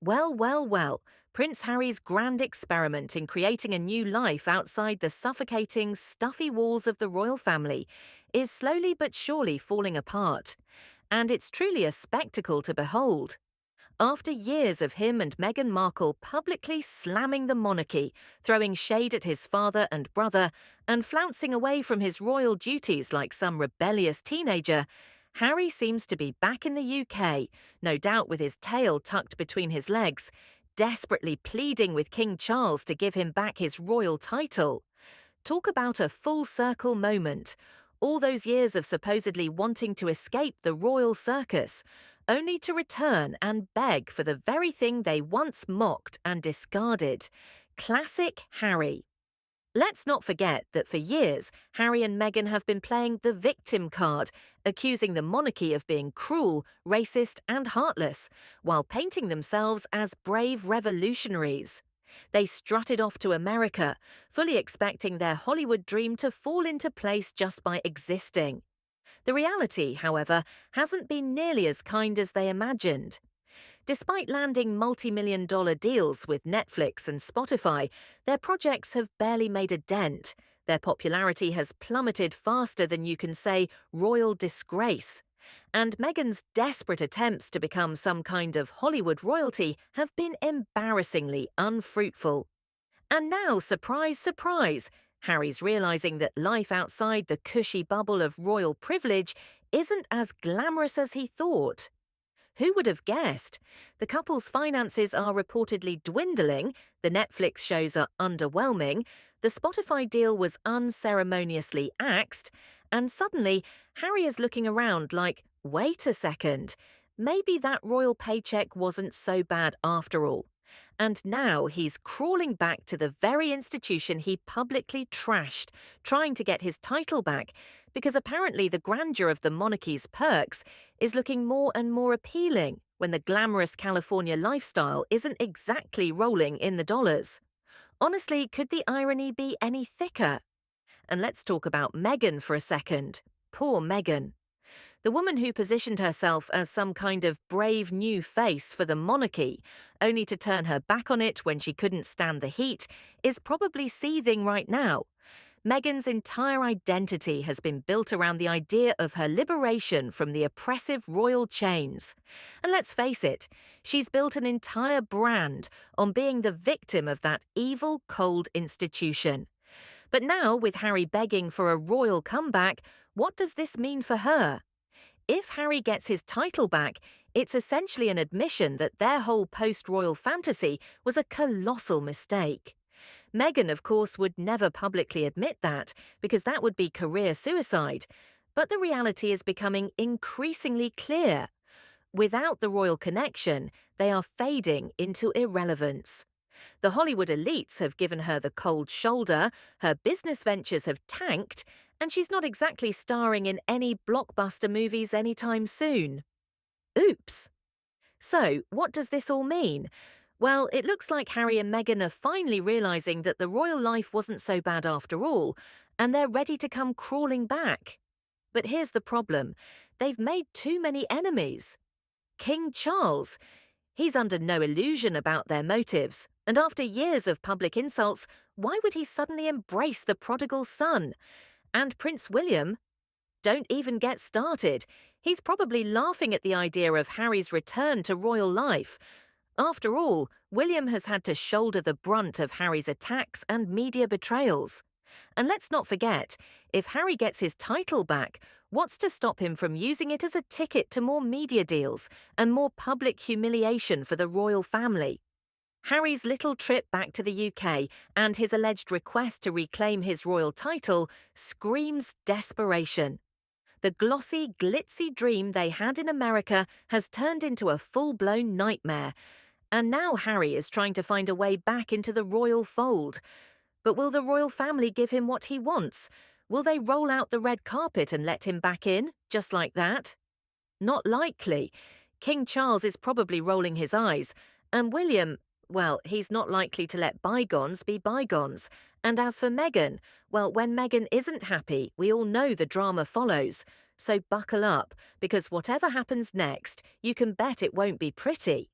Well, well, well, Prince Harry's grand experiment in creating a new life outside the suffocating, stuffy walls of the royal family is slowly but surely falling apart. And it's truly a spectacle to behold. After years of him and Meghan Markle publicly slamming the monarchy, throwing shade at his father and brother, and flouncing away from his royal duties like some rebellious teenager, Harry seems to be back in the UK, no doubt with his tail tucked between his legs, desperately pleading with King Charles to give him back his royal title. Talk about a full circle moment. All those years of supposedly wanting to escape the royal circus, only to return and beg for the very thing they once mocked and discarded. Classic Harry. Let's not forget that for years, Harry and Meghan have been playing the victim card, accusing the monarchy of being cruel, racist, and heartless, while painting themselves as brave revolutionaries. They strutted off to America, fully expecting their Hollywood dream to fall into place just by existing. The reality, however, hasn't been nearly as kind as they imagined. Despite landing multi-million-dollar deals with Netflix and Spotify, their projects have barely made a dent. Their popularity has plummeted faster than you can say royal disgrace. And Meghan's desperate attempts to become some kind of Hollywood royalty have been embarrassingly unfruitful. And now, surprise, surprise, Harry's realizing that life outside the cushy bubble of royal privilege isn't as glamorous as he thought. Who would have guessed? The couple's finances are reportedly dwindling, the Netflix shows are underwhelming, the Spotify deal was unceremoniously axed, and suddenly Harry is looking around like, wait a second, maybe that royal paycheck wasn't so bad after all. And now he's crawling back to the very institution he publicly trashed, trying to get his title back, because apparently the grandeur of the monarchy's perks is looking more and more appealing when the glamorous California lifestyle isn't exactly rolling in the dollars. Honestly, could the irony be any thicker? And let's talk about Meghan for a second. Poor Meghan. The woman who positioned herself as some kind of brave new face for the monarchy, only to turn her back on it when she couldn't stand the heat, is probably seething right now. Meghan's entire identity has been built around the idea of her liberation from the oppressive royal chains. And let's face it, she's built an entire brand on being the victim of that evil, cold institution. But now, with Harry begging for a royal comeback, what does this mean for her? If Harry gets his title back, it's essentially an admission that their whole post-royal fantasy was a colossal mistake. Meghan, of course, would never publicly admit that, because that would be career suicide. But the reality is becoming increasingly clear. Without the royal connection, they are fading into irrelevance. The Hollywood elites have given her the cold shoulder, her business ventures have tanked, and she's not exactly starring in any blockbuster movies anytime soon. Oops. So, what does this all mean? Well, it looks like Harry and Meghan are finally realizing that the royal life wasn't so bad after all, and they're ready to come crawling back. But here's the problem. They've made too many enemies. King Charles. He's under no illusion about their motives, and after years of public insults, why would he suddenly embrace the prodigal son? And Prince William? Don't even get started. He's probably laughing at the idea of Harry's return to royal life. After all, William has had to shoulder the brunt of Harry's attacks and media betrayals. And let's not forget, if Harry gets his title back, what's to stop him from using it as a ticket to more media deals and more public humiliation for the royal family? Harry's little trip back to the UK and his alleged request to reclaim his royal title screams desperation. The glossy, glitzy dream they had in America has turned into a full-blown nightmare, and now Harry is trying to find a way back into the royal fold. But will the royal family give him what he wants? Will they roll out the red carpet and let him back in, just like that? Not likely. King Charles is probably rolling his eyes, and William, well, he's not likely to let bygones be bygones. And as for Meghan, well, when Meghan isn't happy, we all know the drama follows. So buckle up, because whatever happens next, you can bet it won't be pretty.